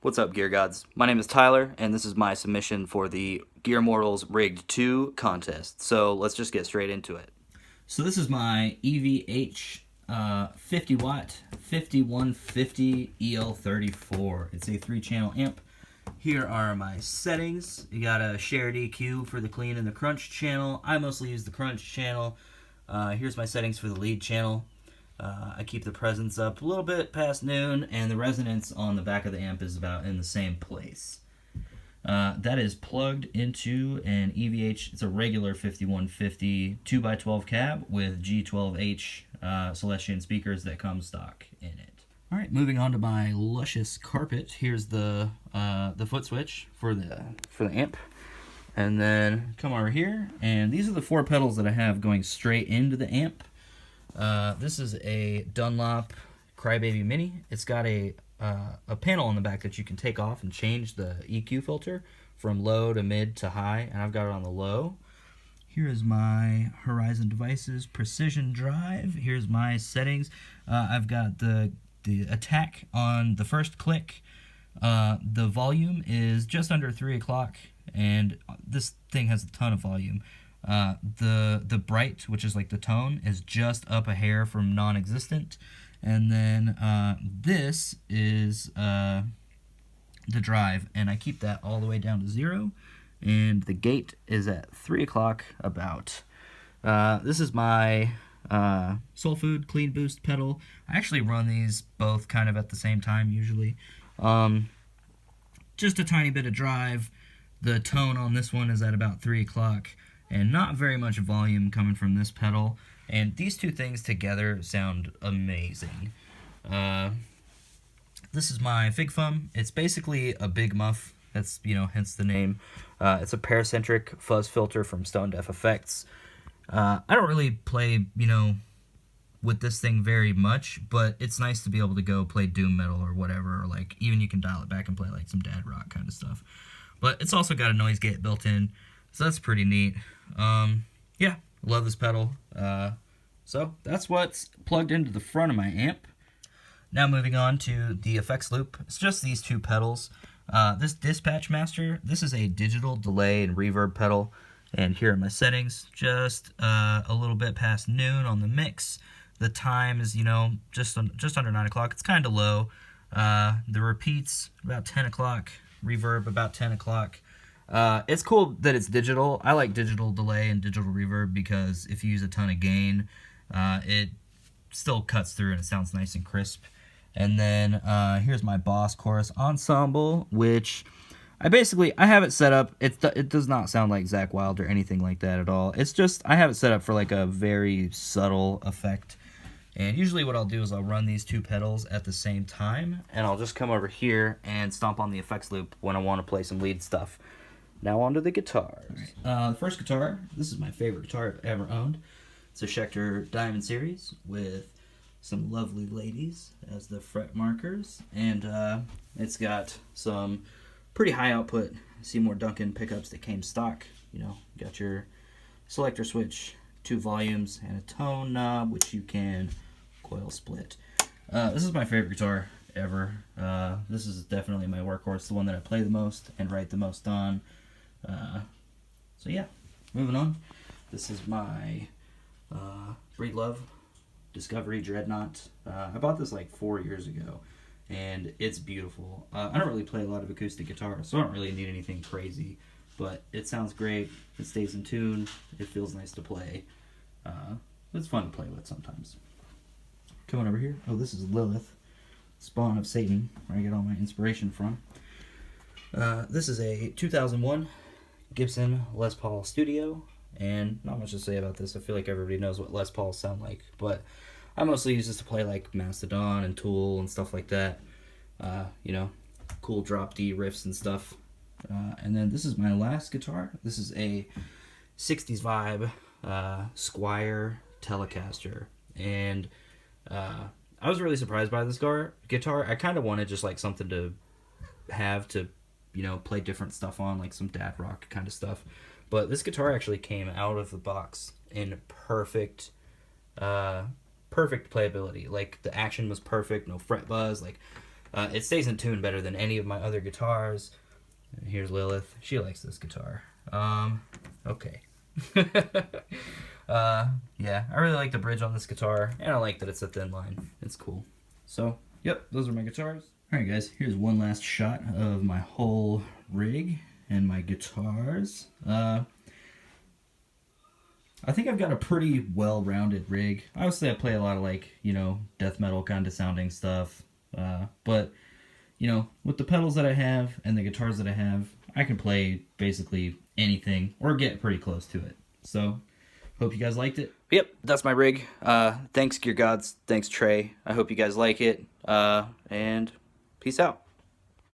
What's up, Gear Gods? My name is Tyler, and this is my submission for the Gear Mortals Rigged 2 contest. So let's just get straight into it. So this is my EVH 50 watt 5150 EL34. It's a 3-channel amp. Here are my settings. You got a shared EQ for the clean and the crunch channel. I mostly use the crunch channel. Here's my settings for the lead channel. I keep the presence up a little bit past noon, and the resonance on the back of the amp is about in the same place. That is plugged into an EVH. It's a regular 5150 2x12 cab with G12H Celestion speakers that come stock in it. All right, moving on to my luscious carpet. Here's the foot switch for the amp. And then come over here, and these are the 4 pedals that I have going straight into the amp. This is a Dunlop Crybaby Mini. It's got a panel on the back that you can take off and change the EQ filter from low to mid to high, and I've got it on the low. Here is my Horizon Devices Precision Drive. Here's my settings. I've got the attack on the first click. The volume is just under 3 o'clock, and this thing has a ton of volume. The bright, which is like the tone, is just up a hair from non-existent. And then this is the drive, and I keep that all the way down to 0. And the gate is at 3 o'clock about. This is my Soul Food Clean Boost pedal. I actually run these both kind of at the same time usually. Just a tiny bit of drive. The tone on this one is at about 3 o'clock. And not very much volume coming from this pedal. And these two things together sound amazing. This is my Fig Fum. It's basically a big muff. That's, hence the name. It's a paracentric fuzz filter from Stone Deaf Effects. I don't really play, with this thing very much, but it's nice to be able to go play doom metal or whatever, or like even you can dial it back and play like some dad rock kind of stuff. But it's also got a noise gate built in, so that's pretty neat. Yeah, love this pedal. So that's what's plugged into the front of my amp. Now moving on to the effects loop. It's just these 2 pedals. This Dispatch Master, this is a digital delay and reverb pedal. And here are my settings. Just a little bit past noon on the mix. The time is, just under 9 o'clock. It's kind of low. The repeats, about 10 o'clock. Reverb, about 10 o'clock. It's cool that it's digital. I like digital delay and digital reverb because if you use a ton of gain, it still cuts through and it sounds nice and crisp. And then here's my Boss Chorus Ensemble, which I have it set up. It does not sound like Zakk Wylde or anything like that at all. It's just I have it set up for like a very subtle effect. And usually what I'll do is I'll run these 2 pedals at the same time, and I'll just come over here and stomp on the effects loop when I want to play some lead stuff. Now on to the guitars. The first guitar, this is my favorite guitar I've ever owned. It's a Schecter Diamond Series with some lovely ladies as the fret markers, and it's got some pretty high output Seymour Duncan pickups that came stock. Got your selector switch, 2 volumes, and a tone knob, which you can coil split. This is my favorite guitar ever. This is definitely my workhorse, the one that I play the most and write the most on. So yeah, moving on. This is my Breedlove Discovery Dreadnought. I bought this like 4 years ago, and it's beautiful. I don't really play a lot of acoustic guitar, so I don't really need anything crazy, but it sounds great. It stays in tune. It feels nice to play. It's fun to play with sometimes. Coming over here. Oh, this is Lilith, spawn of Satan, where I get all my inspiration from. This is a 2001 Gibson Les Paul Studio, and not much to say about this. I feel like everybody knows what Les Pauls sound like, but I mostly use this to play like Mastodon and Tool and stuff like that. Cool drop D riffs and stuff. And then this is my last guitar. This is a 60s vibe Squier Telecaster, and I was really surprised by this guitar. I kind of wanted just like something to have to play different stuff on, like some dad rock kind of stuff. But this guitar actually came out of the box in perfect playability. Like, the action was perfect, no fret buzz. Like, It stays in tune better than any of my other guitars. Here's Lilith. She likes this guitar. Okay. Yeah, I really like the bridge on this guitar, and I like that it's a thin line. It's cool. So, yep, those are my guitars. Alright guys, here's one last shot of my whole rig and my guitars. I think I've got a pretty well-rounded rig. Obviously I play a lot of like, you know, death metal kind of sounding stuff. But, you know, with the pedals that I have and the guitars that I have, I can play basically anything or get pretty close to it. So, hope you guys liked it. Yep, that's my rig. Thanks Gear Gods, thanks Trey. I hope you guys like it. And peace out.